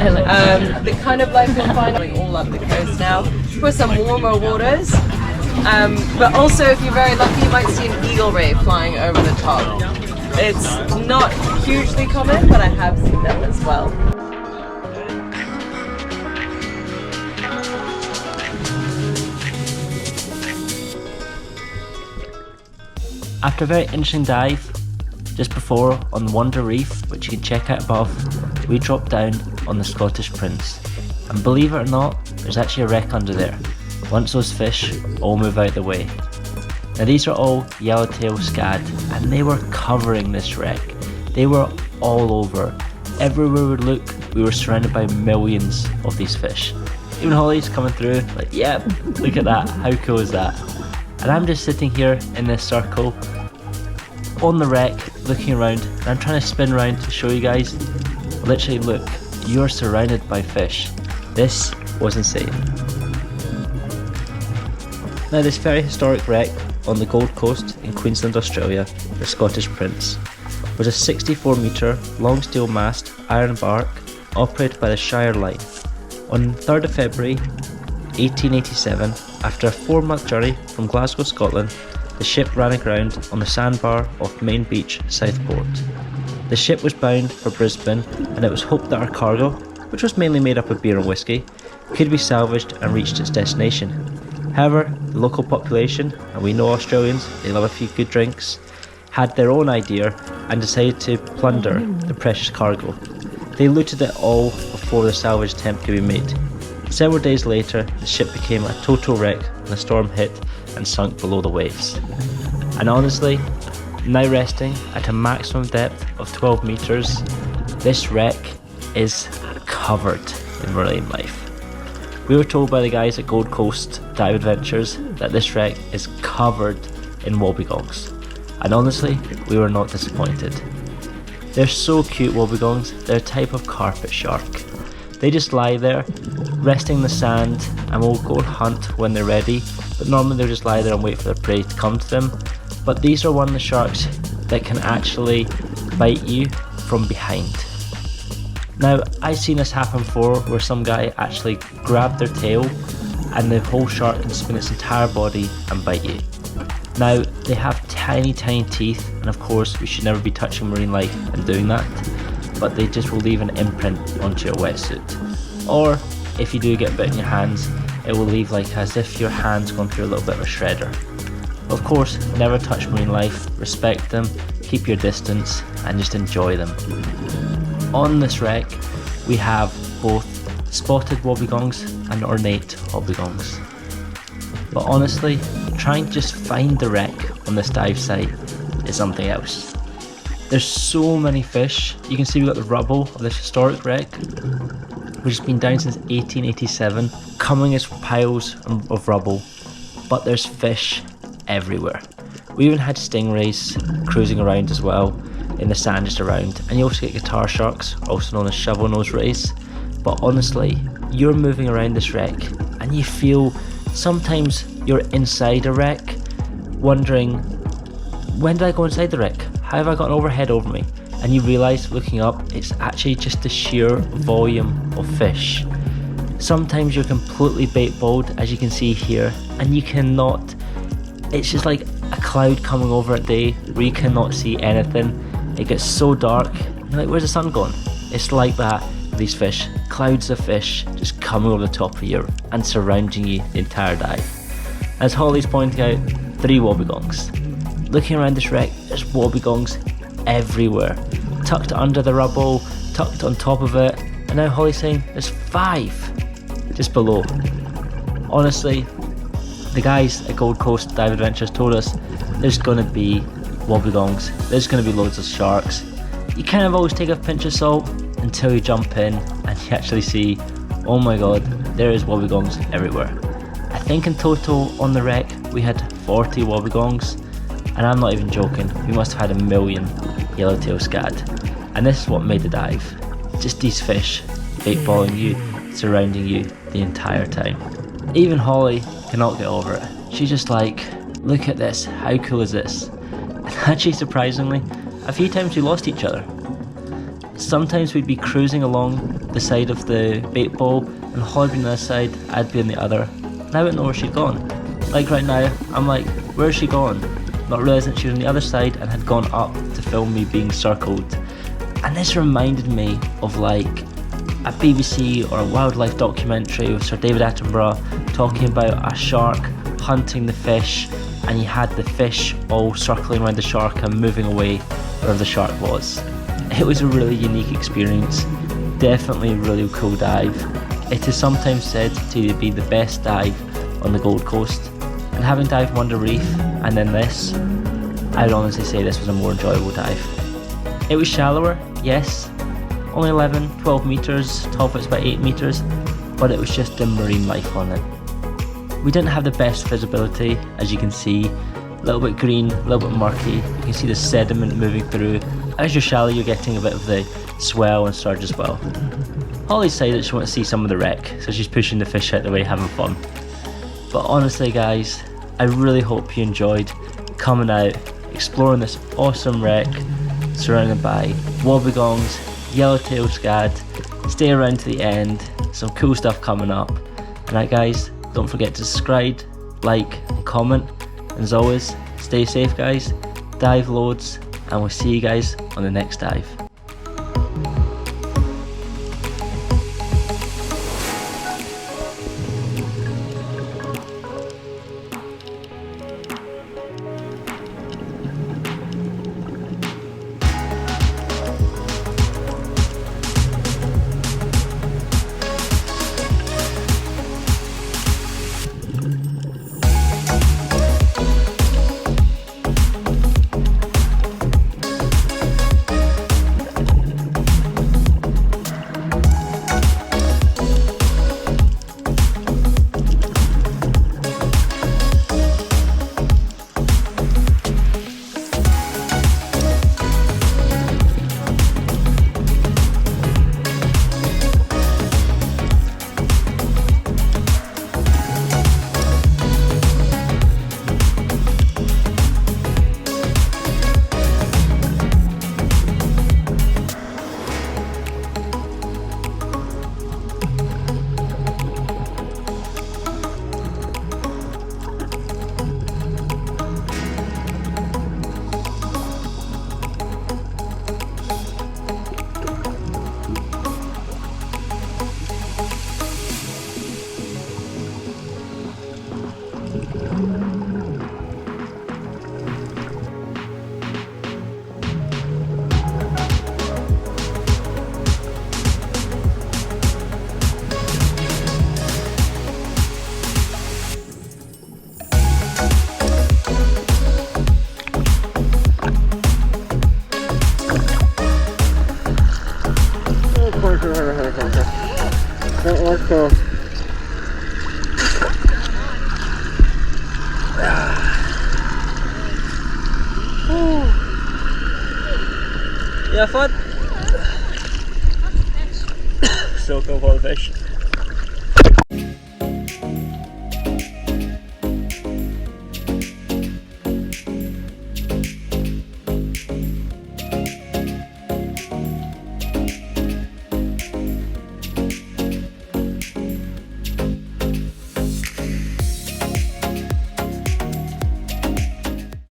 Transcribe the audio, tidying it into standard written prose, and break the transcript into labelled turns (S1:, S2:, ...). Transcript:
S1: The kind of life you'll find all up the coast now for some warmer waters. But also, if you're very lucky, you might see an eagle ray flying over the top. It's not hugely common, but I have seen them as well.
S2: After a very interesting dive, just before on Wonder Reef, which you can check out above, we dropped down on the Scottish Prince. And believe it or not, there's actually a wreck under there, once those fish all move out the way. Now these are all yellowtail scad, and they were covering this wreck. They were all over. Everywhere we look, we were surrounded by millions of these fish. Even Holly's coming through, like, yep, look at that, how cool is that? And I'm just sitting here in this circle on the wreck, looking around, and I'm trying to spin around to show you guys. Literally, look, you're surrounded by fish. This was insane. Now, this very historic wreck on the Gold Coast in Queensland, Australia, the Scottish Prince, was a 64 metre long steel mast iron barque operated by the Shire Line. On 3rd of February 1887, after a 4-month journey from Glasgow, Scotland, the ship ran aground on the sandbar off Main Beach, Southport. The ship was bound for Brisbane, and it was hoped that our cargo, which was mainly made up of beer and whisky, could be salvaged and reached its destination. However, the local population, and we know Australians, they love a few good drinks, had their own idea and decided to plunder the precious cargo. They looted it all before the salvage attempt could be made. Several days later, the ship became a total wreck when the storm hit and sunk below the waves. And honestly, now resting at a maximum depth of 12 metres, this wreck is covered in marine life. We were told by the guys at Gold Coast Dive Adventures that this wreck is covered in wobbegongs. And honestly, we were not disappointed. They're so cute, wobbegongs. They're a type of carpet shark. They just lie there, resting in the sand, and will go and hunt when they're ready, but normally they'll just lie there and wait for their prey to come to them. But these are one of the sharks that can actually bite you from behind. Now, I've seen this happen before, where some guy actually grabbed their tail and the whole shark can spin its entire body and bite you. Now, they have tiny teeth, and of course we should never be touching marine life and doing that, but they just will leave an imprint onto your wetsuit. Or if you do get bit in your hands, it will leave like as if your hand's gone through a little bit of a shredder. Of course, never touch marine life, respect them, keep your distance, and just enjoy them. On this wreck, we have both spotted wobbegongs and ornate wobbegongs. But honestly, trying to just find the wreck on this dive site is something else. There's so many fish. You can see we've got the rubble of this historic wreck, which has been down since 1887, coming as piles of rubble, but there's fish everywhere. We even had stingrays cruising around as well in the sand just around, and you also get guitar sharks, also known as shovel nose rays. But honestly, you're moving around this wreck and you feel sometimes you're inside a wreck, wondering, when did I go inside the wreck? How have I got an overhead over me? And you realise looking up, it's actually just the sheer volume of fish. Sometimes you're completely bait-balled, as you can see here, and you cannot, it's just like a cloud coming over at day where you cannot see anything. It gets so dark, you're like, where's the sun gone? It's like that with these fish, clouds of fish just coming over the top of you and surrounding you the entire dive. As Holly's pointing out, 3 wobbegongs. Looking around this wreck, there's wobbegongs everywhere, tucked under the rubble, tucked on top of it, and now Holly's saying there's 5 just below. Honestly, the guys at Gold Coast Dive Adventures told us there's gonna be wobbegongs, there's gonna be loads of sharks. You kind of always take a pinch of salt until you jump in and you actually see, oh my god, there is wobbegongs everywhere. I think in total on the wreck we had 40 wobbegongs, and I'm not even joking, we must have had 1 million yellowtail scad. And this is what made the dive. Just these fish bait-balling you, surrounding you the entire time. Even Holly cannot get over it. She's just like, look at this, how cool is this? And actually, surprisingly, a few times we lost each other. Sometimes we'd be cruising along the side of the bait ball and Holly would be on the side, I'd be on the other, and I wouldn't know where she'd gone. Like right now, I'm like, where's she gone? Not realising she was on the other side and had gone up to film me being circled. And this reminded me of like a BBC or a wildlife documentary with Sir David Attenborough talking about a shark hunting the fish, and you had the fish all circling around the shark and moving away wherever the shark was. It was a really unique experience, definitely a really cool dive. It is sometimes said to be the best dive on the Gold Coast, and having dived Wonder Reef and then this, I would honestly say this was a more enjoyable dive. It was shallower, yes, only 11-12 metres, top of it's about 8 metres, but it was just the marine life on it. We didn't have the best visibility, as you can see, a little bit green, a little bit murky, you can see the sediment moving through. As you're shallow, you're getting a bit of the swell and surge as well. Holly decided that she wanted to see some of the wreck, so she's pushing the fish out the way, having fun. But honestly guys, I really hope you enjoyed coming out, exploring this awesome wreck, surrounded by wobbegongs, yellowtail scad. Stay around to the end, some cool stuff coming up. And right guys, don't forget to subscribe, like and comment. And as always, stay safe guys, dive loads, and we'll see you guys on the next dive.
S3: Let's go.
S2: Yeah, fun. So cool for the fish.